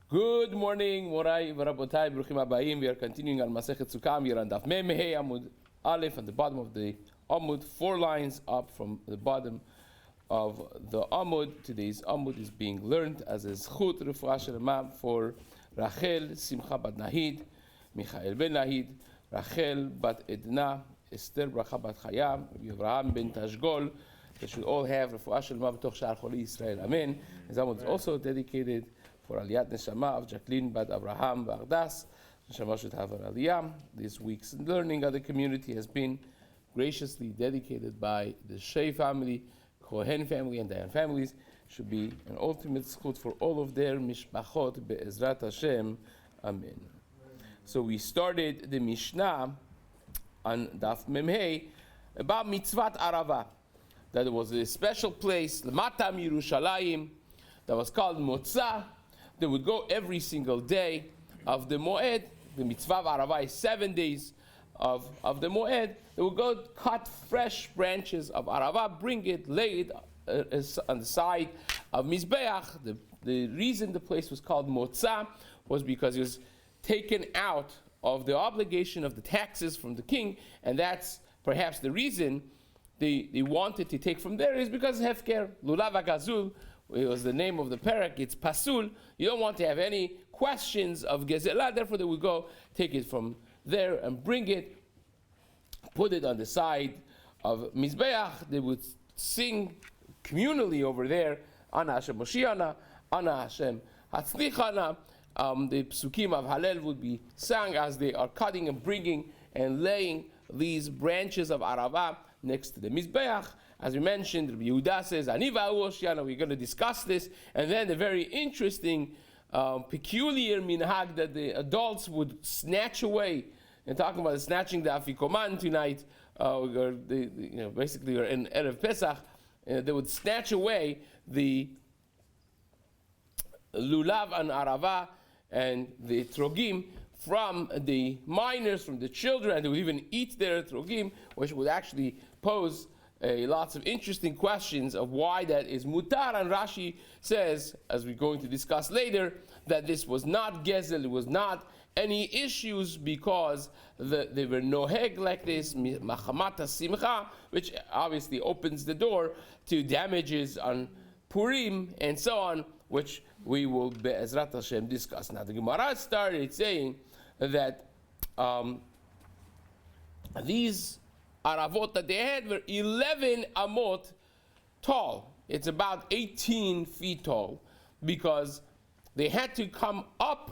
Good morning, Morai Varabotai, Bruchim Abayim. We are continuing on Masechet Succah. We are on Daf Mem Hey Amud Aleph at the bottom of the Amud, 4 lines up from the bottom of the Amud. Today's Amud is being learned as a Zchut Refuah Shelema for Rachel Simcha Bat Nahid, Michael Ben Nahid, Rachel Bat Edna, Esther Bracha Bat Chaya, Avraham Ben Tashgol. They should all have Refuah Shelema B'toch Sha'ar Choli Yisrael. Amen. This Amud is also dedicated for Aliyat Neshama of Jacqueline Bat Avraham Bagdas. Neshama should have an Aliyah. This week's learning of the community has been graciously dedicated by the Shea family, Cohen family, and Dayan families. Should be an ultimate zchut for all of their mishpachot be'ezrat Hashem. Amen. So we started the Mishnah on Daf Memhei about mitzvat Arava. That there was a special place, Lamata Yerushalayim, that was called Motzah. They would go every single day of the Moed. The mitzvah of Arava is 7 days of the Moed. They would go cut fresh branches of Arava, bring it, lay it on the side of Mizbeach. The reason the place was called Motzah was because it was taken out of the obligation of the taxes from the king, and that's perhaps the reason they wanted to take from there is because Hefker, Lulav HaGazul, it was the name of the parak, it's Pasul. You don't want to have any questions of Gezelah, therefore they would go take it from there and bring it, put it on the side of Mizbeach. They would sing communally over there, Ana Hashem Moshiana, Ana Hashem Hatzlichana. The psukim of Hallel would be sung as they are cutting and bringing and laying these branches of Arava next to the Mizbeach. As we mentioned, Rabbi Yehuda says, Aniva Oshiana, we're going to discuss this. And then the very interesting, peculiar minhag that the adults would snatch away. And talking about snatching the afikoman tonight, basically, or in Erev Pesach, they would snatch away the lulav and arava and the trogim from the minors, from the children, and they would even eat their trogim, which would actually pose lots of interesting questions of why that is mutar. And Rashi says, as we're going to discuss later, that this was not gezel, it was not any issues because they were noheg like this, machamata simcha, which obviously opens the door to damages on Purim and so on, which we will be'ezrat Hashem discuss. Now the Gemara started saying that these Aravot that they had were 11 amot tall. It's about 18 feet tall because they had to come up,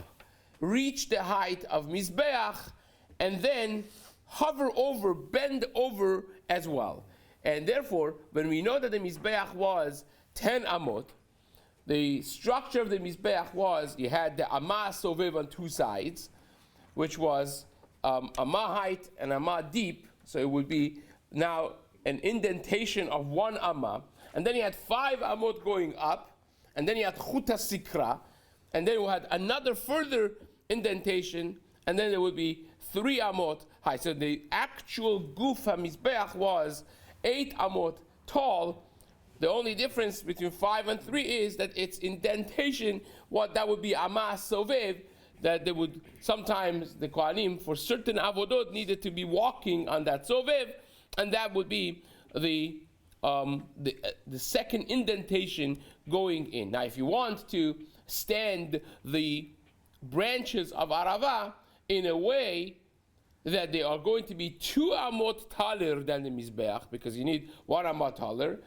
reach the height of Mizbeach, and then hover over, bend over as well. And therefore, when we know that the Mizbeach was 10 amot, the structure of the Mizbeach was, you had the Amah Sovev on 2 sides, which was Amah height and Amah deep. So it would be now an indentation of 1 Amah. And then you had 5 Amot going up. And then you had Chuta Sikra. And then you had another further indentation. And then there would be 3 Amot high. So the actual Guf HaMizbeach was 8 Amot tall. The only difference between 5 and 3 is that its indentation, that would be Amah Sovev, that they would sometimes, the Kohanim, for certain avodot, needed to be walking on that sovev, and that would be the second indentation going in. Now, if you want to stand the branches of Arava in a way that they are going to be 2 amot taller than the Mizbeach, because you need 1 amot taller,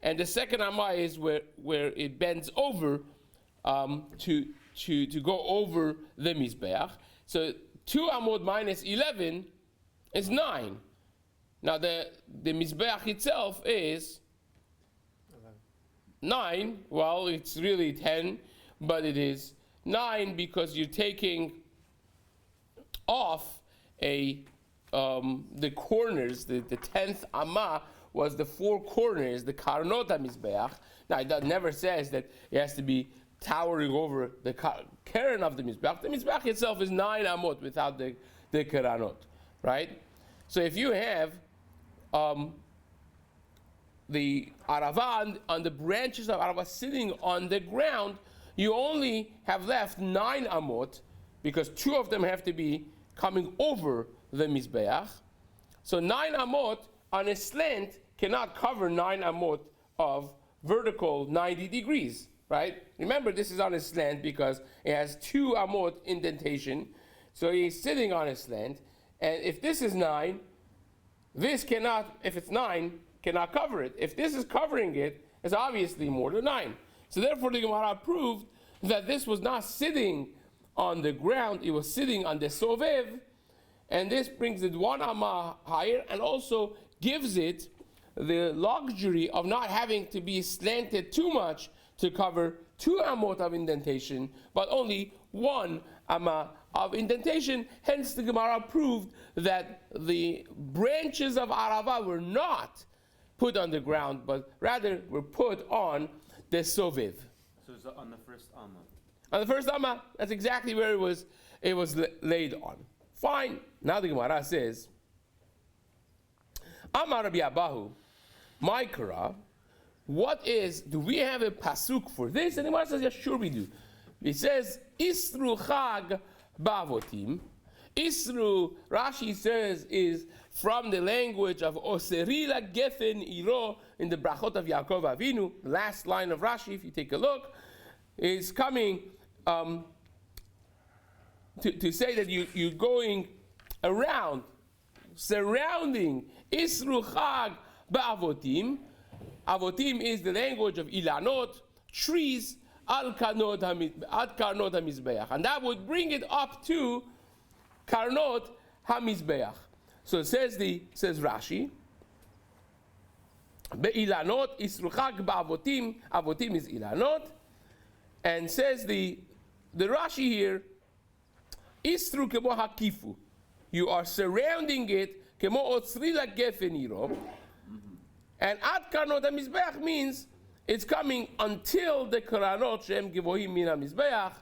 and the second amah is where it bends over to go over the Mizbeach. So 2 amot minus 11 is 9. Now the Mizbeach itself is 9. Well, it's really 10, but it is 9 because you're taking off the corners. The 10th amah was the 4 corners, the karnot Mizbeach. Now it never says that it has to be towering over the keren of the Mizbeach. The Mizbeach itself is 9 amot without the keranot, right? So if you have the Arava on the branches of Arava sitting on the ground, you only have left 9 amot, because 2 of them have to be coming over the Mizbeach. So 9 amot on a slant cannot cover 9 amot of vertical 90 degrees, right? Remember, this is on a slant because it has 2 amot indentation. So he's sitting on a slant. And if this is 9, this cannot, if it's 9, cannot cover it. If this is covering it, it's obviously more than 9. So therefore the Gemara proved that this was not sitting on the ground, it was sitting on the sovev, and this brings it 1 amma higher and also gives it the luxury of not having to be slanted too much to cover 2 amot of indentation, but only 1 amma of indentation. Hence the Gemara proved that the branches of Arava were not put on the ground, but rather were put on the sovev. So it's on the first amma. On the first amma, that's exactly where it was laid on. Fine. Now the Gemara says, Amar Rabbi Abahu, Maikara, do we have a pasuk for this? And the Gemara says, yes, sure we do. It says, Isru Chag Bavotim. Isru, Rashi says, is from the language of Oserila Gefen Iro in the Brachot of Yaakov Avinu. The last line of Rashi, if you take a look, is coming to say that you're going around, surrounding Isru Chag Ba'avotim. Avotim is the language of Ilanot, trees, Ad Karnot HaMizbeach. And that would bring it up to Karnot HaMizbeach. So it says Rashi, Be'ilanot, Isru Chag Ba'avotim, Avotim is Ilanot, and says the Rashi here, Isru Kemo HaKifu. You are surrounding it, Kemo Otzrila Gefen Iro. And Ad Karnot HaMizbeach means it's coming until the Karanot Shem Givohim Min HaMizbeach,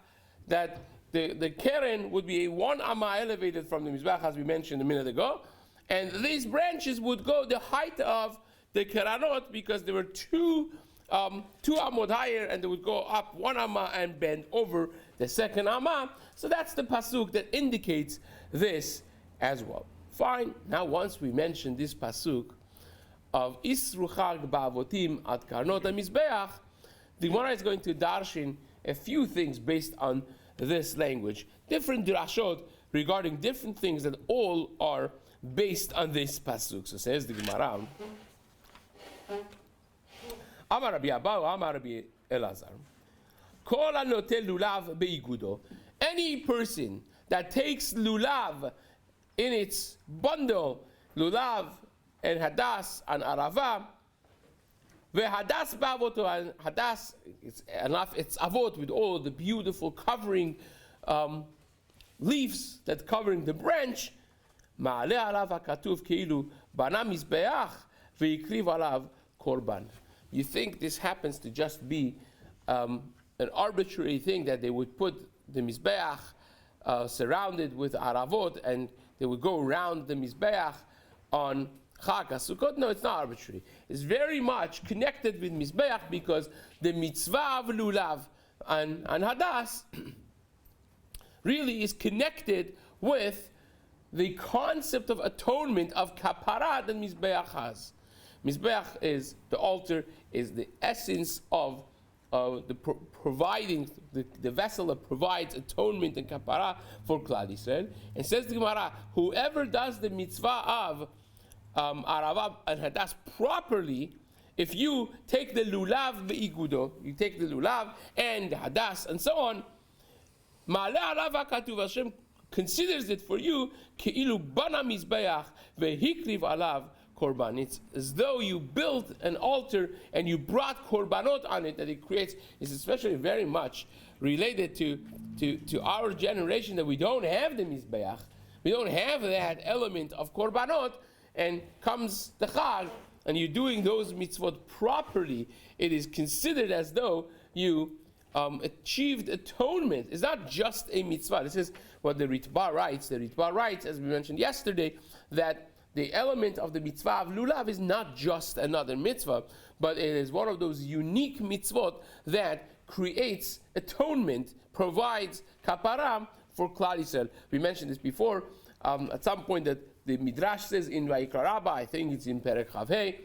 that the Keren would be 1 amma elevated from the Mizbeach, as we mentioned a minute ago. And these branches would go the height of the Karanot because there were 2 amot higher, and they would go up 1 amma and bend over the second amma. So that's the pasuk that indicates this as well. Fine. Now once we mention this pasuk of Isru Chag Ba'avotim Ad Karnot HaMizbeach, the Gemara is going to darshan a few things based on this language. Different drashot regarding different things that all are based on this pasuk. So says the Gemara, Amar Rabbi Abahu, Amar Rabbi Elazar, Kol hanotel lulav beigudo. Any person that takes lulav in its bundle, lulav and hadas and arava, vehadas bavoto, and hadas, it's avot with all the beautiful covering leaves that covering the branch. Ma'ale alav hakatuv keilu bana mizbeach veikriv alav korban. You think this happens to just be an arbitrary thing that they would put the mizbeach surrounded with aravot and they would go around the mizbeach on Chag HaSukkot? No, it's not arbitrary. It's very much connected with Mizbeach because the mitzvah of lulav and hadas really is connected with the concept of atonement of kapara that Mizbeach has. Mizbeach is the altar, is the essence of providing the vessel that provides atonement and kapara for Klal Yisrael. And says the Gemara, whoever does the mitzvah of Arava and Hadas properly, if you take the lulav beigudo, you take the lulav and the hadas and so on, Ma'ale Arava Katuv, Hashem considers it for you keilu bana mizbeach vehikriv alav korban. It's as though you built an altar and you brought korbanot on it, that it creates. It's especially very much related to our generation, that we don't have the mizbeach, we don't have that element of korbanot. And comes the Chag, and you're doing those mitzvot properly, it is considered as though you achieved atonement. It's not just a mitzvah. This is what the Ritba writes. The Ritba writes, as we mentioned yesterday, that the element of the mitzvah of lulav is not just another mitzvah, but it is one of those unique mitzvot that creates atonement, provides kapara for Klal Yisrael. We mentioned this before. At some point that the Midrash says in Vayikra Rabbah, I think it's in Perek Chavhei,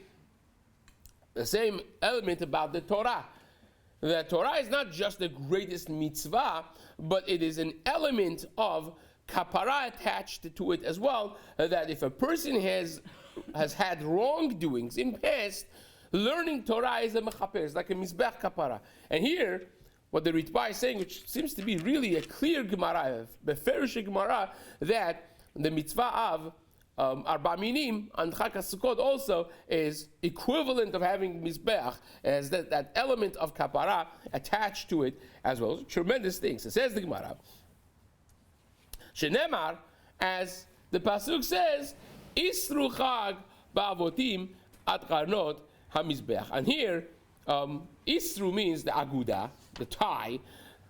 the same element about the Torah. The Torah is not just the greatest mitzvah, but it is an element of kapara attached to it as well, that if a person has had wrongdoings in past, learning Torah is a mechaper, it's like a mizbech kapara. And here, what the Ritva is saying, which seems to be really a clear Gemara, a beferish Gemara, that the mitzvah of Arba Minim on Chag HaSukkot also is equivalent of having mizbeach, as that element of kapara attached to it as well. Tremendous things. It says the Gemara, Shenemar, as the pasuk says, Isru Chag ba'avotim at karnot hamizbeach. And here, Isru means the aguda, the tie,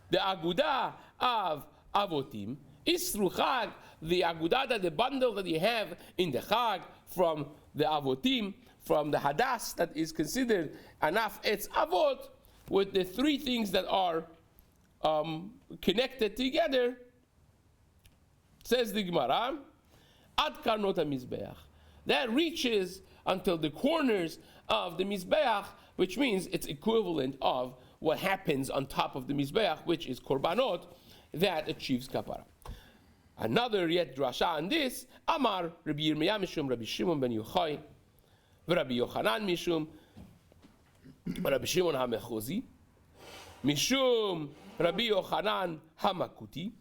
the aguda of avotim. Isru Chag, the aguda, the bundle that you have in the Chag from the avotim, from the hadas that is considered anaf etz avot, with the three things that are connected together. Says the Gemara, ad karnot hamizbeach. That reaches until the corners of the mizbeach, which means it's equivalent of what happens on top of the mizbeach, which is korbanot, that achieves kapara. Another yet drasha on this, Amar Rabbi Yirmiyah mishum Rabbi Shimon ben Yochai, Rabbi Yochanan mishum Rabbi Shimon hamechozi, mishum Rabbi Yochanan hamakuti.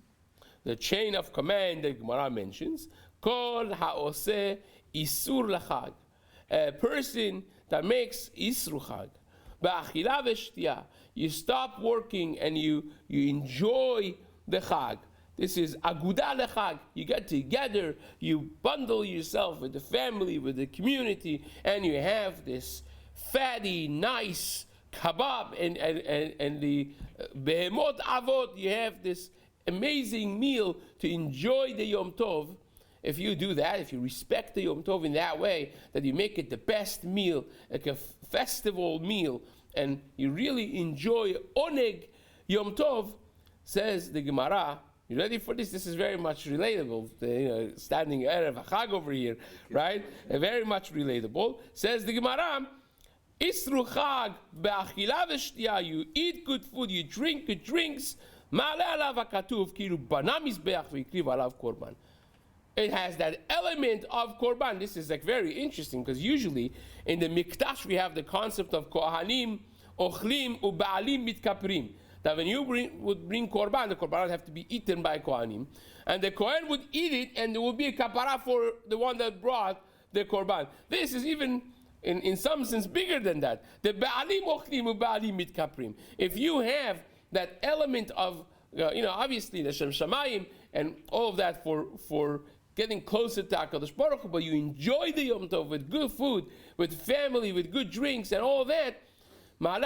The chain of command that Gemara mentions, Kol ha'oseh isur lachag, a person that makes isru chag, ba'achila v'shtiyah, you stop working and you enjoy the chag. This is aguda lechag. You get together, you bundle yourself with the family, with the community, and you have this fatty, nice kebab and the behemot avot. You have this amazing meal to enjoy the Yom Tov. If you do that, if you respect the Yom Tov in that way, that you make it the best meal, like a festival meal, and you really enjoy oneg Yom Tov, says the Gemara. You ready for this? This is very much relatable. Standing Erev Chag over here, right? Very much relatable. Says the Gemara, Isru Chag be'achila v'shtiyah. You eat good food, you drink good drinks. Ma'ale alav hakatuv kilu bana mizbeach v'ikriv alav korban. It has that element of korban. This is like very interesting because usually in the mikdash we have the concept of kohanim, ochlim, uba'alim mitkaprim. That when you would bring korban, the korban would have to be eaten by kohanim, and the kohen would eat it, and there would be a kapara for the one that brought the korban. This is even in some sense bigger than that. The ba'alim ochlim uba'alim mitkaprim. If you have that element of obviously the Shem Shamayim and all of that for getting closer to HaKadosh Baruch Hu, but you enjoy the Yom Tov with good food, with family, with good drinks, and all that. That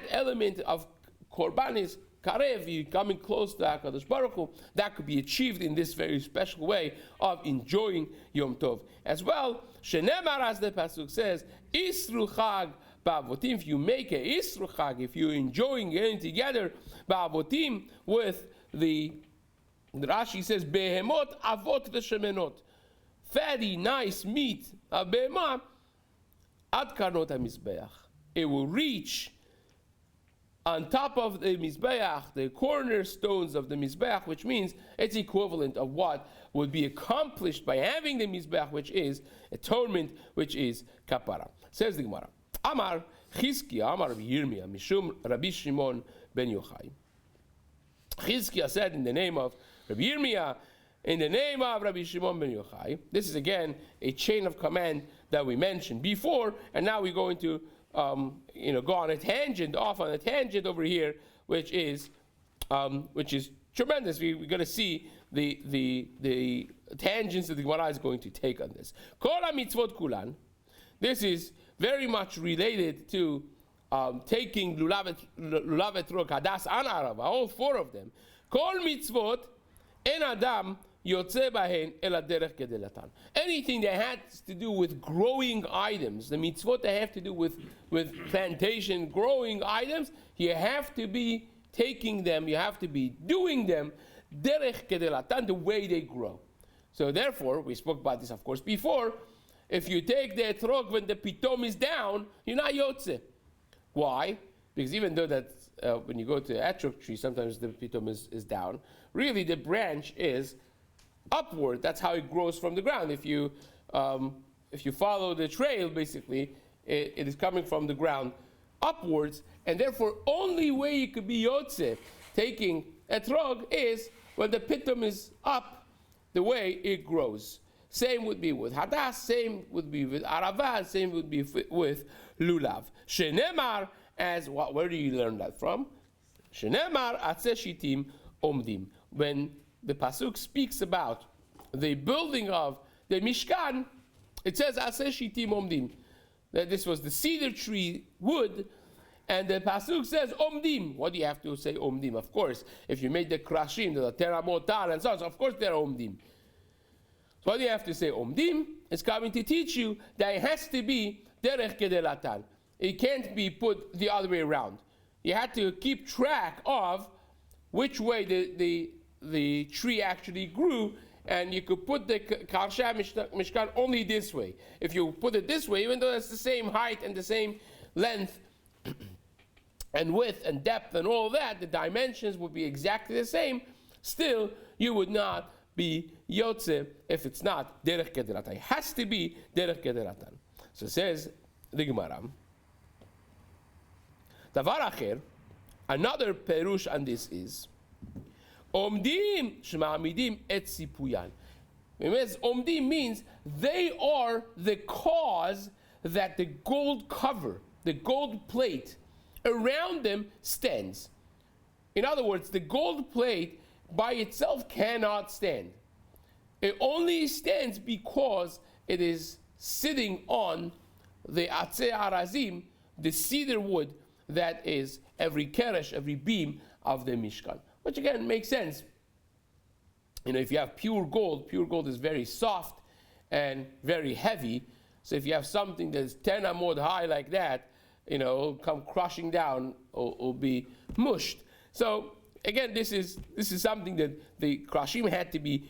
element of korban is karev, you coming close to HaKadosh Baruch Hu. That could be achieved in this very special way of enjoying Yom Tov. As well, Shenemar, as the pasuk says, Isru Chag ba'avotim. If you make a Isru Chag, if you're enjoying getting together ba'avotim with the Rashi says behemot avot v'shemenot, fatty, nice meat of behemah, ad karnot hamizbeach. It will reach on top of the mizbeach, the cornerstones of the mizbeach, which means it's equivalent of what would be accomplished by having the mizbeach, which is atonement, which is kapara. Says the Gemara, Amar Chizkiah, Amar Rabbi Yirmiyah, Mishum Rabbi Shimon ben Yochai. Chizkiah said in the name of Rabbi Yirmiyah, in the name of Rabbi Shimon ben Yochai. This is again a chain of command that we mentioned before, and now we're going to go on a tangent, off on a tangent over here, which is tremendous. We're going to see the tangents that the Gemara is going to take on this. Kol mitzvot kulan. This is very much related to taking lulav etrog, hadas, and arava, all four of them. Kol mitzvot en adam יוצא בהן אלא דרך כדלתן. Anything that has to do with growing items, the mitzvot that have to do with plantation, growing items, you have to be taking them, you have to be doing them derech kedelatan, the way they grow. So therefore, we spoke about this of course before, if you take the etrog when the pitom is down, you're not yotze. Why? Because even though that when you go to the etrog tree, sometimes the pitom is down, really the branch is upward. That's how it grows from the ground. If you follow the trail, basically, it is coming from the ground upwards, and therefore only way you could be yotze, taking etrog, is when the pitom is up the way it grows. Same would be with hadas, same would be with arava, same would be with lulav. Shenemar, as what? Where do you learn that from? Shenemar atzeh shitim omdim. When the pasuk speaks about the building of the Mishkan, it says atzeh shitim omdim. That this was the cedar tree wood, and the pasuk says omdim. What do you have to say omdim? Of course, if you made the krashim, the teramotar, and so on, so of course they're omdim. So what do you have to say omdim? It's coming to teach you that it has to be derech kedelatan. It can't be put the other way around. You had to keep track of which way the tree actually grew, and you could put the karsha mishkan only this way. If you put it this way, even though it's the same height and the same length and width and depth and all that, the dimensions would be exactly the same, still you would not be yotze if it's not derech kedelatan. It has to be derech kedelatan. So it says the Gemara. Davar acher, another perush on this is omdim shma'amidim et sipuyan. Omdim means they are the cause that the gold cover, the gold plate around them stands. In other words, the gold plate by itself cannot stand. It only stands because it is sitting on the atzeh arazim, the cedar wood that is every keresh, every beam of the Mishkan. Which again makes sense. If you have pure gold is very soft and very heavy. So if you have something that's 10 amod high like that, it'll come crushing down or be mushed. So again, this is something that the krashim had to be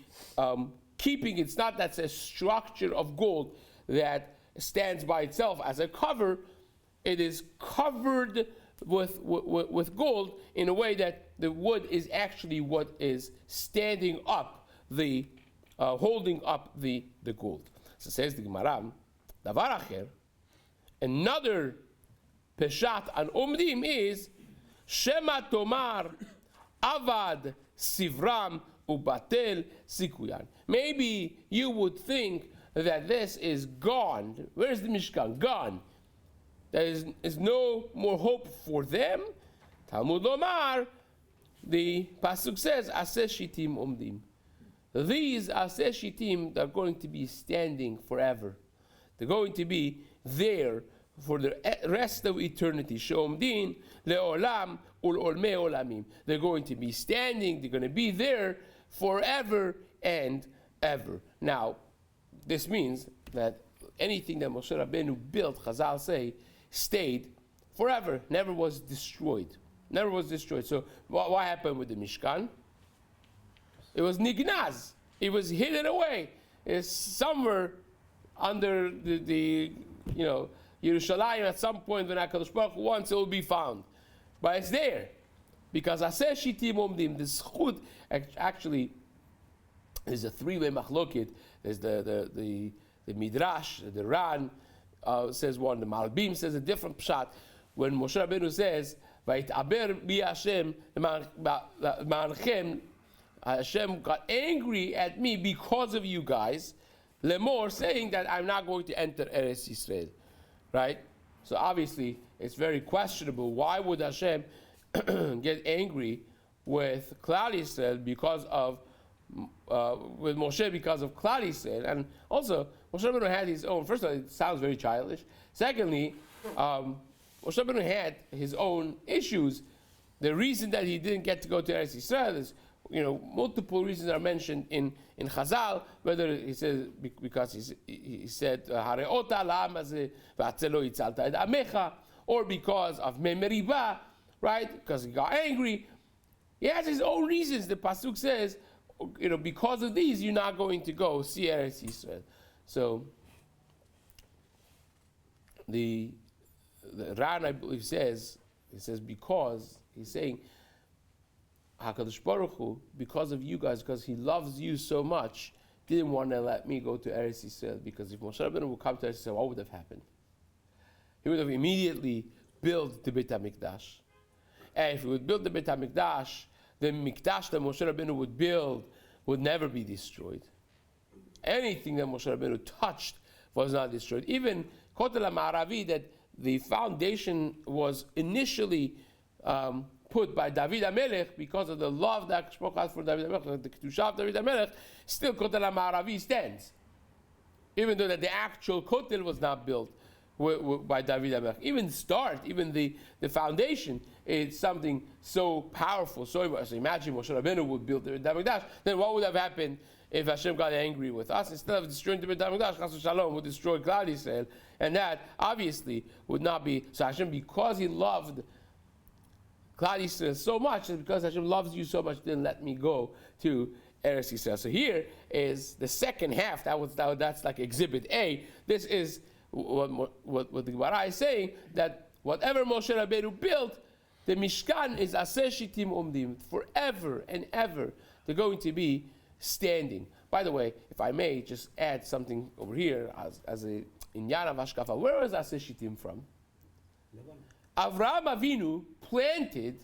keeping. It's not that's a structure of gold that stands by itself as a cover. It is covered with gold in a way that the wood is actually what is standing up holding up the gold. So says the Gemara, Davar acher, another peshat on omdim is Shema tomar avad sivram ubatel sikuyan. Maybe you would think that this is gone. Where's the Mishkan? Gone. There is no more hope for them. Talmud Lomar, the pasuk says, Aseh shitim omdim. These Aseh shitim are going to be standing forever. They're going to be there for the rest of eternity. Sheomdin leolam ulolme olamim. They're going to be standing. They're going to be there forever and ever. Now, this means that anything that Moshe Rabbeinu built, Chazal say, stayed forever, never was destroyed. Never was destroyed. So what happened with the Mishkan? It was nignaz. It was hidden away. It's somewhere under the Yerushalayim at some point when HaKadosh Baruch Hu wants, it will be found. But it's there. Because Aseh shitim omdim, the schut, actually, there's a three-way machlokit. There's the Midrash, the Ran, says one, the Malbim says a different pshat. When Moshe Rabbeinu says, "Vayitaber bi Hashem ma'anchem," Hashem got angry at me because of you guys. Lemor, saying that I'm not going to enter Eretz Yisrael, right? So obviously, it's very questionable. Why would Hashem get angry with Klal Yisrael because of with Moshe because of Klal Yisrael? And also, Moshe Rabbeinu had his own. First of all, it sounds very childish. Secondly, Moshe Rabbeinu had his own issues. The reason that he didn't get to go to Eretz Yisrael is multiple reasons are mentioned in Chazal, whether he says because he said Hareota la'am hazeh v'atzelo yitzalta et amecha, or because of memeriba, right? Because he got angry. He has his own reasons. The pasuk says, because of these, you're not going to go see Eretz Yisrael. So the Ran, I believe, says because he's saying HaKadosh Baruch Hu, because of you guys, because he loves you so much, didn't want to let me go to Eretz Yisrael, because if Moshe Rabbeinu would come to Eretz Yisrael, what would have happened? He would have immediately built the Beit HaMikdash. And if he would build the Beit HaMikdash, the Mikdash that Moshe Rabbeinu would build would never be destroyed. Anything that Moshe Rabbeinu touched was not destroyed. Even Kotel HaMa'aravi, that the foundation was initially put by David HaMelech, because of the love that Shlomo has for David HaMelech, the Kedusha of David HaMelech, still Kotel HaMa'aravi stands. Even though that the actual Kotel was not built by David HaMelech. Even the foundation is something so powerful. So imagine Moshe Rabbeinu would build the Beit HaMikdash. Then what would have happened if Hashem got angry with us? Instead of destroying the Beit HaMikdash, Chas v'Shalom would destroy Klal Yisrael. And that obviously would not be. So Hashem, because he loved Klal Yisrael so much, and because Hashem loves you so much, didn't let me go to Eretz Yisrael. So here is the second half. That's like Exhibit A. This is what the Gemara is saying, that whatever Moshe Rabbeinu built, the Mishkan is Aseh Shitim Umdim, forever and ever. They're going to be standing. By the way, if I may just add something over here as a Inyan of Hashkafa, where was Aseh Shitim from? Avraham Avinu planted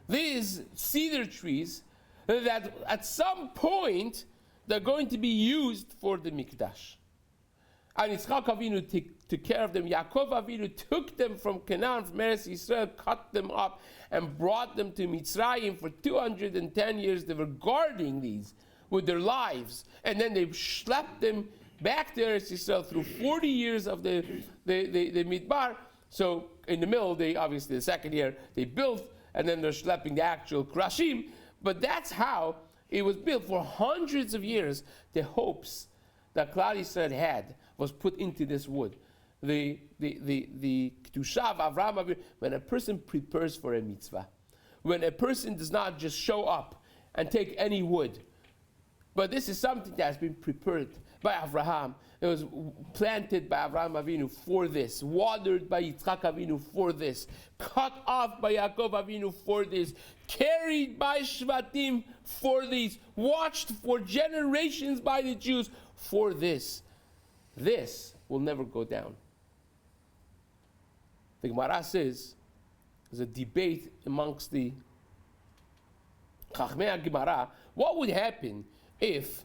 these cedar trees that at some point they're going to be used for the Mikdash. And Yitzchak Avinu took care of them. Yaakov Avinu took them from Canaan, from Eretz Yisrael, cut them up, and brought them to Mitzrayim. For 210 years, they were guarding these with their lives. And then they schlepped them back to Eretz Yisrael through 40 years of the Midbar. So in the middle, obviously the second year, they built, and then they're schlepping the actual Krashim. But that's how it was built. For hundreds of years, the hopes that Klal Yisrael had was put into this wood. The Kedusha of Avraham Avinu, when a person prepares for a mitzvah, when a person does not just show up and take any wood, but this is something that has been prepared by Avraham. It was planted by Avraham Avinu for this, watered by Yitzchak Avinu for this, cut off by Yaakov Avinu for this, carried by Shvatim for these, watched for generations by the Jews for this. This will never go down. The Gemara says, there's a debate amongst the Chachmei Gemara, what would happen if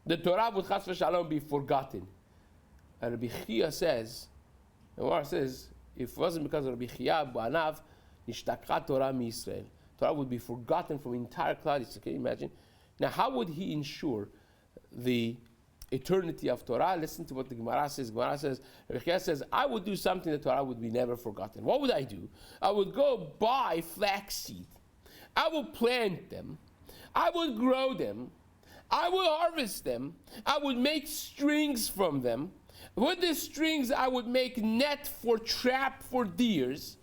the Torah would chas v'shalom be forgotten? And Rabbi Chia says, the Gemara says, if it wasn't because of Rabbi Chia B'anav, nishtakha Torah miYisrael, Torah would be forgotten from entire Klal Yisrael. Can you imagine? Now, how would he ensure the eternity of Torah? Listen to what the Gemara says. Gemara says, Rabbi Chia says, I would do something that Torah would be never forgotten. What would I do? I would go buy flaxseed. I would plant them. I would grow them. I would harvest them. I would make strings from them. With the strings, I would make net for trap for deers.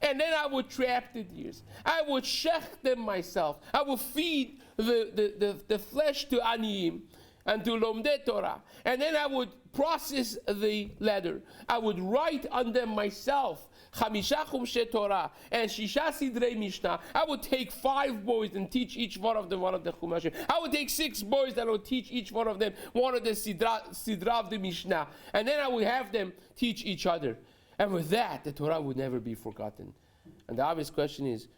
And then I would trap the deers. I would shech them myself. I would feed the flesh to Aniyim and to Lomdei Torah. And then I would process the leather. I would write on them myself, Chamisha Chumshei Torah and Shisha Sidrei Mishnah. I would take 5 boys and teach each one of them one of the Chumashim. I would take 6 boys that would teach each one of them one of the Sidra of the Mishnah. And then I would have them teach each other. And with that, the Torah would never be forgotten. And the obvious question is,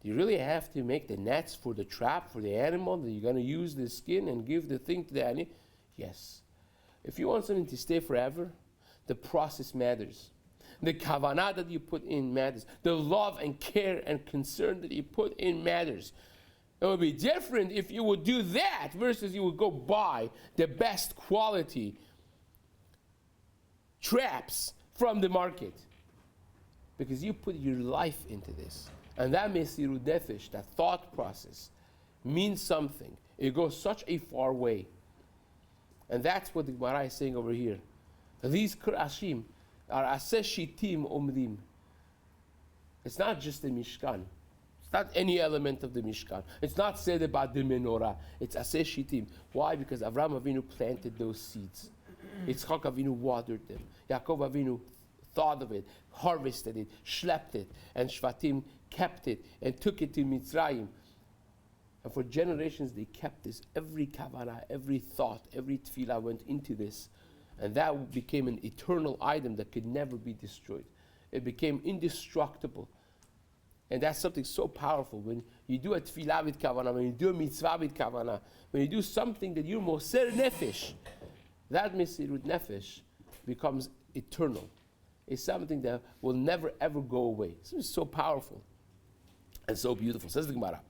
do you really have to make the nets for the trap, for the animal, that you're going to use the skin and give the thing to the animal? Yes. If you want something to stay forever, the process matters. The kavanah that you put in matters. The love and care and concern that you put in matters. It would be different if you would do that versus you would go buy the best quality traps from the market. Because you put your life into this. And that mesirut nefesh, that thought process, means something. It goes such a far way. And that's what the Gemara is saying over here. These Krashim are Aseh Shitim Omrim. It's not just the Mishkan. It's not any element of the Mishkan. It's not said about the menorah. It's Aseh Shitim. Why? Because Avraham Avinu planted those seeds. Yitzchak Avinu watered them. Yaakov Avinu thought of it, harvested it, schlepped it, and Shvatim kept it and took it to Mitzrayim. And for generations they kept this. Every kavanah, every thought, every tefillah went into this. And that became an eternal item that could never be destroyed. It became indestructible. And that's something so powerful. When you do a tefillah with kavanah, when you do a mitzvah with kavanah, when you do something that you're moser nefesh, that mesirut nefesh becomes eternal. It's something that will never ever go away. It's so powerful and so beautiful. Says the Gemara.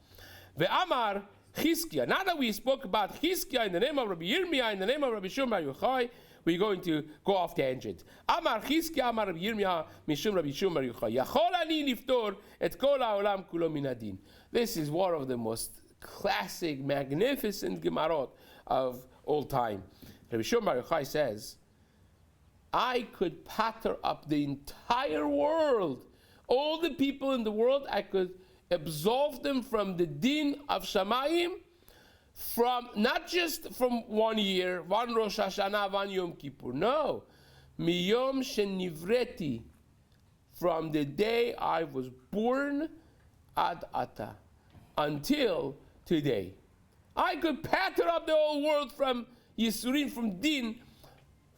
Ve'amar Chizkiah. Now that we spoke about Chizkiah in the name of Rabbi Yirmiyah, in the name of Rabbi Shlomo Yisraeli, we're going to go off tangent. Amar Chizkiah, Amar Rabbi Yirmiyah, Mishum Rabbi Shlomo Yisraeli. Yachol ani niftor et kol ha'olam kulo min hadin. This is one of the most classic, magnificent Gemarot of all time. Rabbi Shlomo Yisraeli says, I could patter up the entire world. All the people in the world, I could absolve them from the din of Shamayim, from not just from 1 year, one Rosh Hashanah, one Yom Kippur. No. Miyom shenivreti, from the day I was born ad ata, until today. I could patter up the whole world from Yisurin, from din,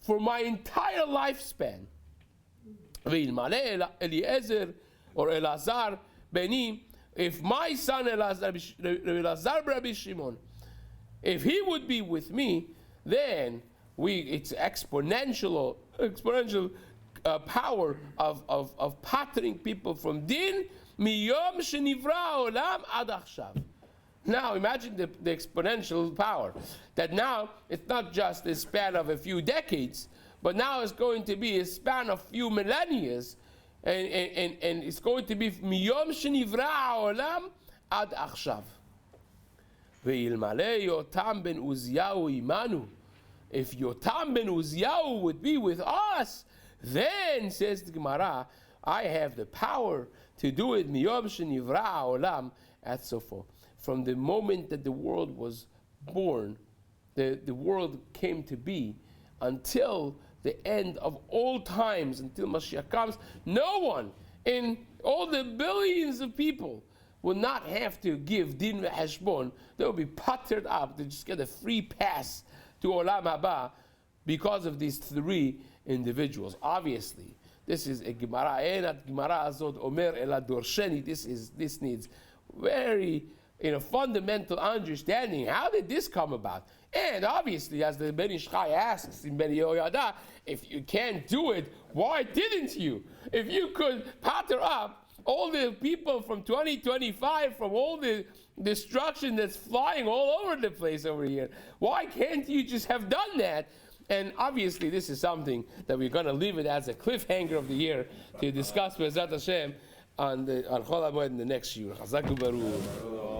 for my entire lifespan. Eliezer or Elazar Beni, if my son Elazar Rabbi Shimon, if he would be with me, then it's exponential power of pattering people from din miyom shenivra olam ad achshav. Now imagine the exponential power, that now it's not just a span of a few decades, but now it's going to be a span of few millennia, and it's going to be miyom shenivra olam ad achshav. Ve'ilmale Yotam ben Uziyahu imanu. If Yotam ben Uziyahu would be with us, then, says the Gemara, I have the power to do it miyom shenivra olam at sofo. From the moment that the world was born, the world came to be, until the end of all times, until Mashiach comes, no one in all the billions of people will not have to give din v'heshbon. They will be pattered up. They just get a free pass to Olam Haba because of these three individuals. Obviously, this is a Gemara. Enat Gemara azot omer ela dorsheni. This needs very fundamental understanding. How did this come about? And obviously, as the Ben Ish Chai asks in Ben Yehoyada, if you can't do it, why didn't you? If you could patter up all the people from 2025, from all the destruction that's flying all over the place over here, why can't you just have done that? And obviously, this is something that we're going to leave it as a cliffhanger of the year to discuss Be'ezrat Hashem on Chol HaMoed in the next year. Chazak u'Baruch.